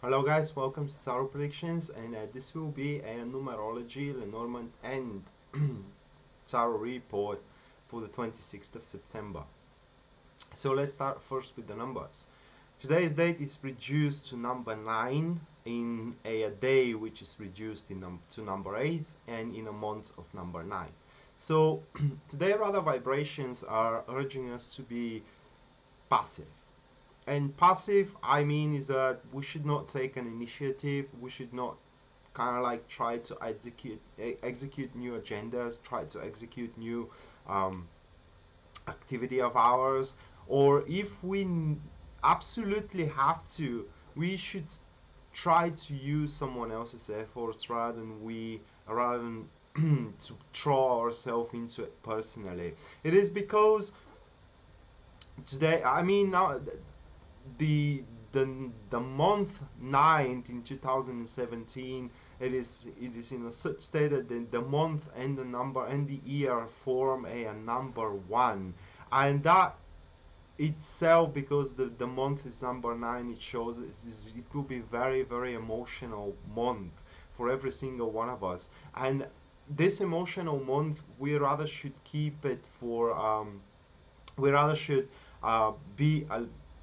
Hello guys, welcome to Tarot Predictions, and this will be a Numerology, Lenormand and Tarot report for the 26th of September. So let's start first with the numbers. Today's date is reduced to number 9 in a day which is reduced to number 8 and in a month of number 9. So today rather vibrations are urging us to be passive. And passive, I mean, is that we should not take an initiative. We should not kind of like try to execute new agendas, try to execute new activity of ours. Or if we absolutely have to, we should try to use someone else's efforts rather than to throw ourselves into it personally. It is because today, I mean, now the the month 9 in 2017, it is in a such state that the month and the number and the year form a number 1, and that itself, because the month is number 9, it shows that it will be very emotional month for every single one of us. And this emotional month, we rather should keep it for we rather should be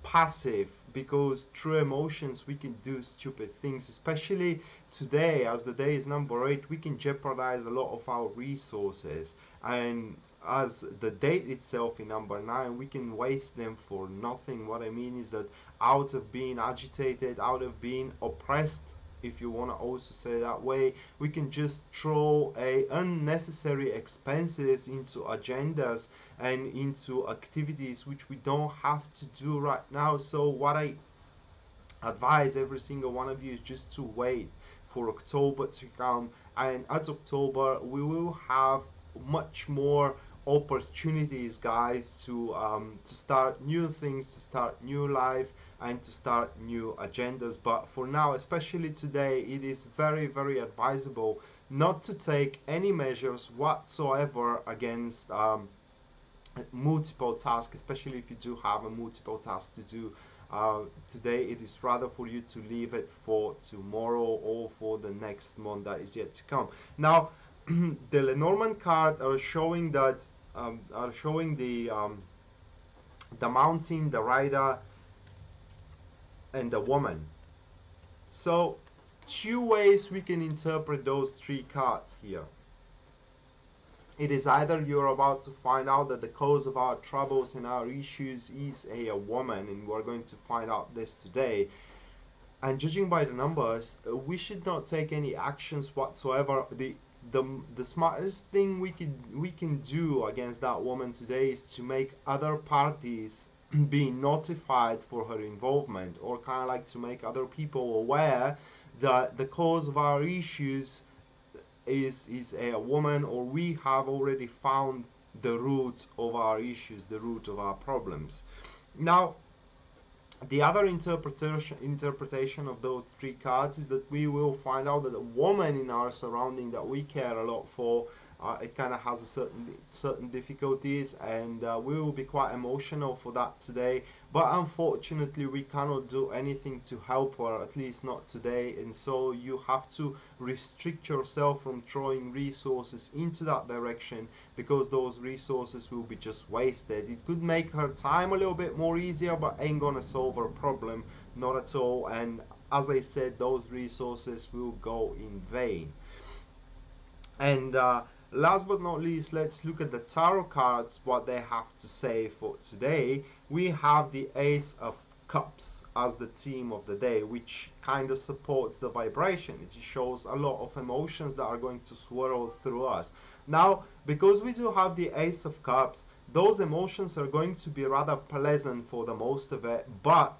passive, because through emotions we can do stupid things, especially today as the day is number 8. We can jeopardize a lot of our resources, and as the date itself in number 9, we can waste them for nothing. What I mean is that out of being agitated, out of being oppressed, if you want to also say that way, we can just throw a unnecessary expenses into agendas and into activities which we don't have to do right now. So what I advise every single one of you is just to wait for October to come, and at October we will have much more opportunities, guys, to start new things, to start new life, and to start new agendas. But for now, especially today, it is very advisable not to take any measures whatsoever against multiple tasks, especially if you do have a multiple task to do today. It is rather for you to leave it for tomorrow or for the next month that is yet to come. Now the Lenormand card are showing that the mountain, the rider, and the woman. So two ways we can interpret those three cards here. It is either you're about to find out that the cause of our troubles and our issues is a woman, and we're going to find out this today. And judging by the numbers, we should not take any actions whatsoever. The smartest thing we can do against that woman today is to make other parties be notified for her involvement, or kind of like to make other people aware that the cause of our issues is a woman, or we have already found the root of our issues, the root of our problems. Now the other interpretation of those three cards is that we will find out that a woman in our surrounding that we care a lot for, it kind of has a certain difficulties, and we will be quite emotional for that today. But unfortunately, we cannot do anything to help her, at least not today. And so you have to restrict yourself from throwing resources into that direction, because those resources will be just wasted. It could make her time a little bit more easier, but ain't gonna solve her problem, not at all. And as I said, those resources will go in vain. And last but not least, let's look at the tarot cards, what they have to say for today. We have the Ace of Cups as the theme of the day, which kind of supports the vibration. It shows a lot of emotions that are going to swirl through us. Now, because we do have the Ace of Cups, those emotions are going to be rather pleasant for the most of it, but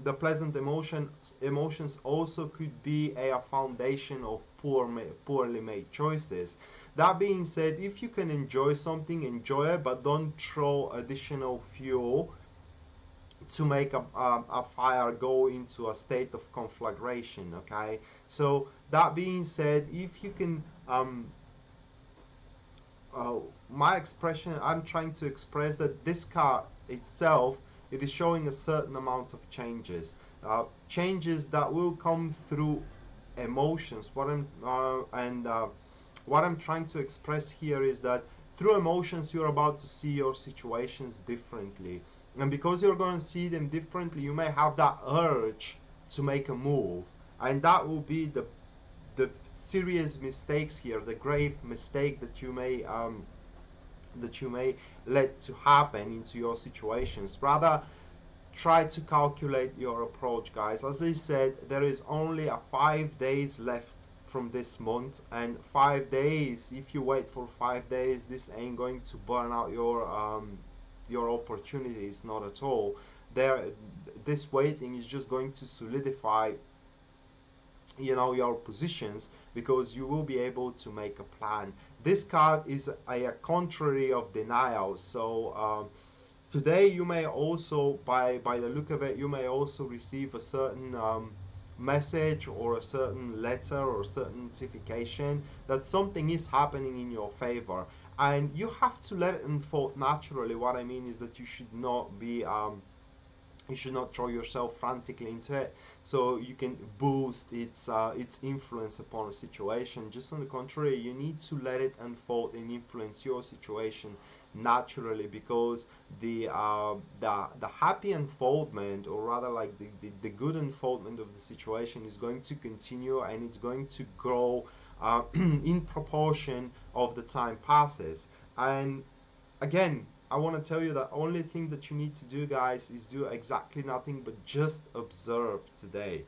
the pleasant emotions also could be a foundation of poorly made choices. That being said, if you can enjoy something, enjoy it, but don't throw additional fuel to make a fire go into a state of conflagration. Okay, so that being said, if you can my expression, I'm trying to express that this card itself, it is showing a certain amount of changes. changes that will come through emotions. What I'm trying to express here is that through emotions you're about to see your situations differently, and because you're going to see them differently, you may have that urge to make a move, and that will be the serious mistakes here, the grave mistake that you may let to happen into your situations. Rather, try to calculate your approach, guys. As I said, there is only 5 days left from this month, and 5 days, if you wait for 5 days, this ain't going to burn out your opportunities, not at all. There, this waiting is just going to solidify, you know, your positions, because you will be able to make a plan. This card is a contrary of denial. So today you may also, by the look of it, you may also receive a certain message or a certain letter or a certain notification that something is happening in your favor, and you have to let it unfold naturally. What I mean is that you should not throw yourself frantically into it so you can boost its influence upon a situation. Just on the contrary, you need to let it unfold and influence your situation naturally, because the happy unfoldment, or rather like the good unfoldment of the situation, is going to continue, and it's going to grow in proportion of the time passes. And again, I want to tell you that only thing that you need to do, guys, is do exactly nothing but just observe today.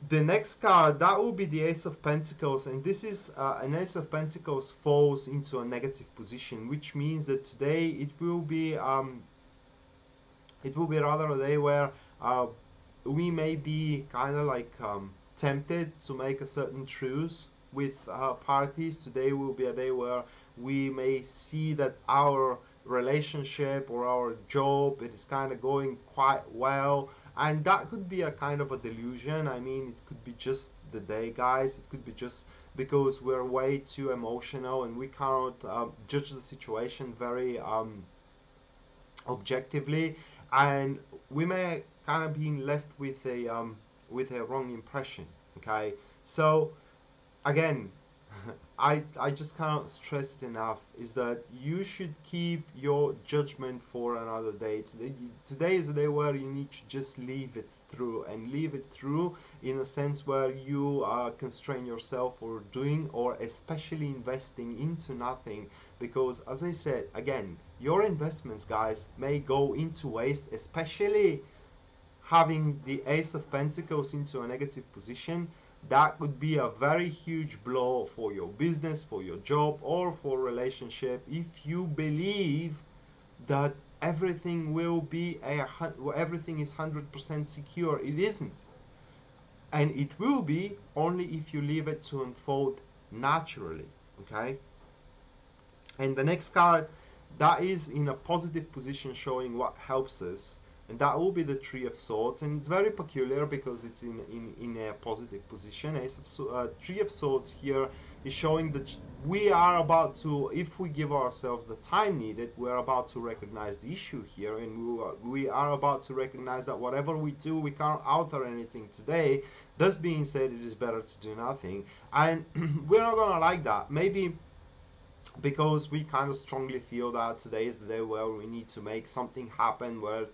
The next card, that will be the Ace of Pentacles, and this is an Ace of Pentacles falls into a negative position, which means that today it will be rather a day where we may be kind of like tempted to make a certain truce with parties. Today will be a day where we may see that our relationship or our job, it is kind of going quite well, and that could be a kind of a delusion. I mean, it could be just the day, guys. It could be just because we're way too emotional and we cannot judge the situation very objectively, and we may kind of be left with a wrong impression. Okay, so again, I just cannot stress it enough, is that you should keep your judgment for another day. Today is a day where you need to just leave it through, and leave it through in a sense where you constrain yourself or doing, or especially investing into nothing, because as I said, again, your investments, guys, may go into waste, especially having the Ace of Pentacles into a negative position. That could be a very huge blow for your business, for your job, or for relationship, if you believe that everything is 100% secure. It isn't, and it will be only if you leave it to unfold naturally. Okay, and the next card, that is in a positive position, showing what helps us, and that will be the Three of Swords. And it's very peculiar because it's in a positive position. Three of Swords here is showing that we are about to, if we give ourselves the time needed, we're about to recognize the issue here, and we are about to recognize that whatever we do, we can't alter anything today. Thus being said, it is better to do nothing, and we're not gonna like that. Maybe because we kind of strongly feel that today is the day where we need to make something happen, where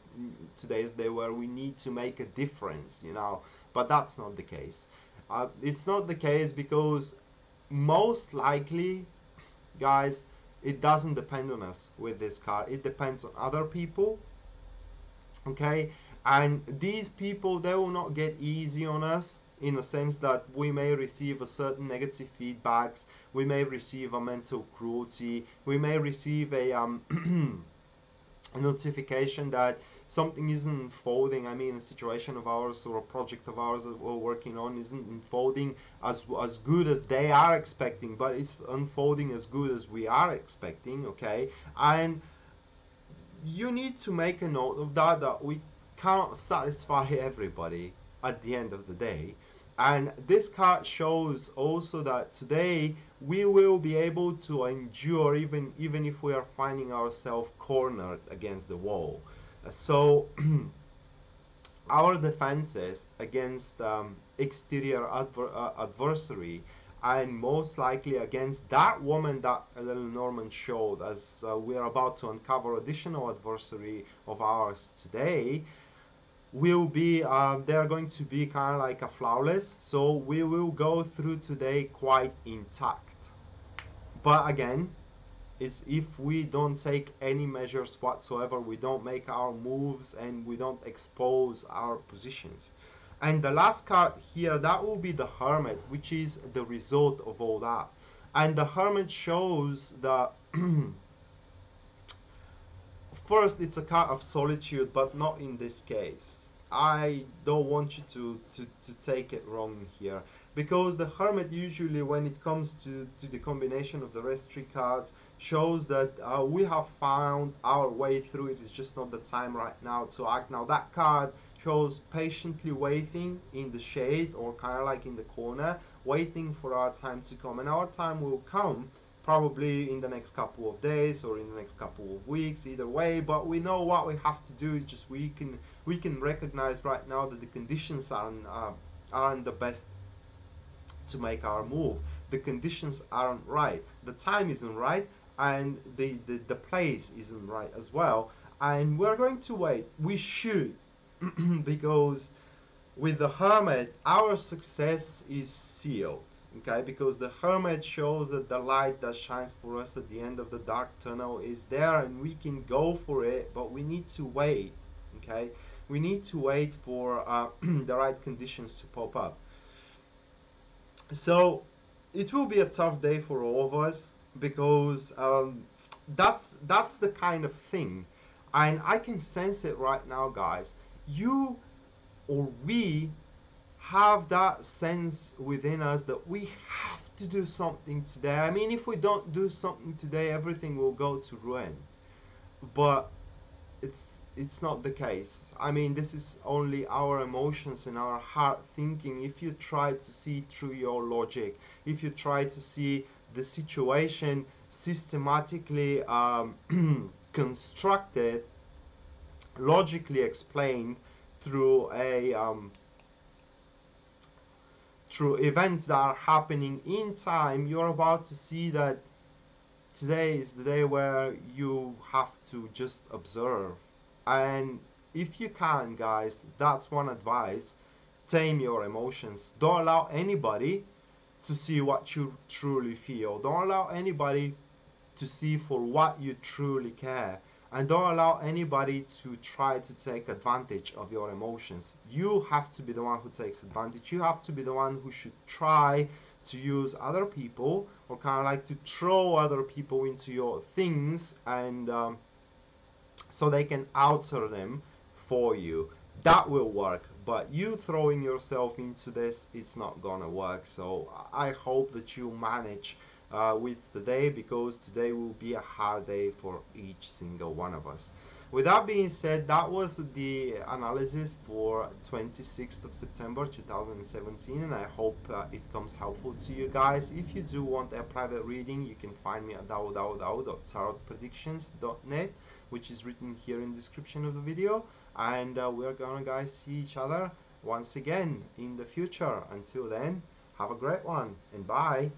today is the day where we need to make a difference, you know. But that's not the case. It's not the case because most likely, guys, it doesn't depend on us with this card. It depends on other people. Okay, and these people, they will not get easy on us, in a sense that we may receive a certain negative feedbacks, we may receive a mental cruelty, we may receive a a notification that something isn't unfolding. I mean, a situation of ours or a project of ours that we're working on isn't unfolding as good as they are expecting, but it's unfolding as good as we are expecting. Okay, and you need to make a note of that, that we cannot satisfy everybody at the end of the day. And this card shows also that today we will be able to endure, even if we are finding ourselves cornered against the wall. So our defenses against exterior adversary, and most likely against that woman that Lenormand showed, as we are about to uncover additional adversary of ours today, will be they are going to be kind of like a flawless. So we will go through today quite intact. But again, is if we don't take any measures whatsoever, we don't make our moves, and we don't expose our positions. And the last card here, that will be the Hermit, which is the result of all that. And the Hermit shows the first, it's a card of solitude, but not in this case. I don't want you to take it wrong here, because the Hermit usually, when it comes to the combination of the rest three cards, shows that we have found our way through it. It's just not the time right now to act. Now that card shows patiently waiting in the shade, or kind of like in the corner, waiting for our time to come, and our time will come probably in the next couple of days or in the next couple of weeks, either way. But we know what we have to do is just we can recognize right now that the conditions aren't the best to make our move. The conditions aren't right, the time isn't right, and the place isn't right as well, and we're going to wait. We should because with the Hermit, our success is sealed. Okay, because the Hermit shows that the light that shines for us at the end of the dark tunnel is there, and we can go for it, but we need to wait. Okay, we need to wait for the right conditions to pop up. So it will be a tough day for all of us, because that's the kind of thing, and I can sense it right now, guys. You or we have that sense within us that we have to do something today. I mean, if we don't do something today, everything will go to ruin. But it's not the case. I mean, this is only our emotions and our heart thinking. If you try to see through your logic, if you try to see the situation systematically constructed, logically explained through a through events that are happening in time, you're about to see that today is the day where you have to just observe. And if you can, guys, that's one advice: tame your emotions. Don't allow anybody to see what you truly feel. Don't allow anybody to see for what you truly care. And don't allow anybody to try to take advantage of your emotions. You have to be the one who takes advantage. You have to be the one who should try to use other people, or kind of like to throw other people into your things, and so they can alter them for you. That will work, but you throwing yourself into this, it's not gonna work. So I hope that you manage with today, because today will be a hard day for each single one of us. With that being said, that was the analysis for 26th of September 2017, and I hope it comes helpful to you guys. If you do want a private reading, you can find me at www.tarotpredictions.net, which is written here in the description of the video, and we're gonna, guys, see each other once again in the future. Until then, have a great one, and bye.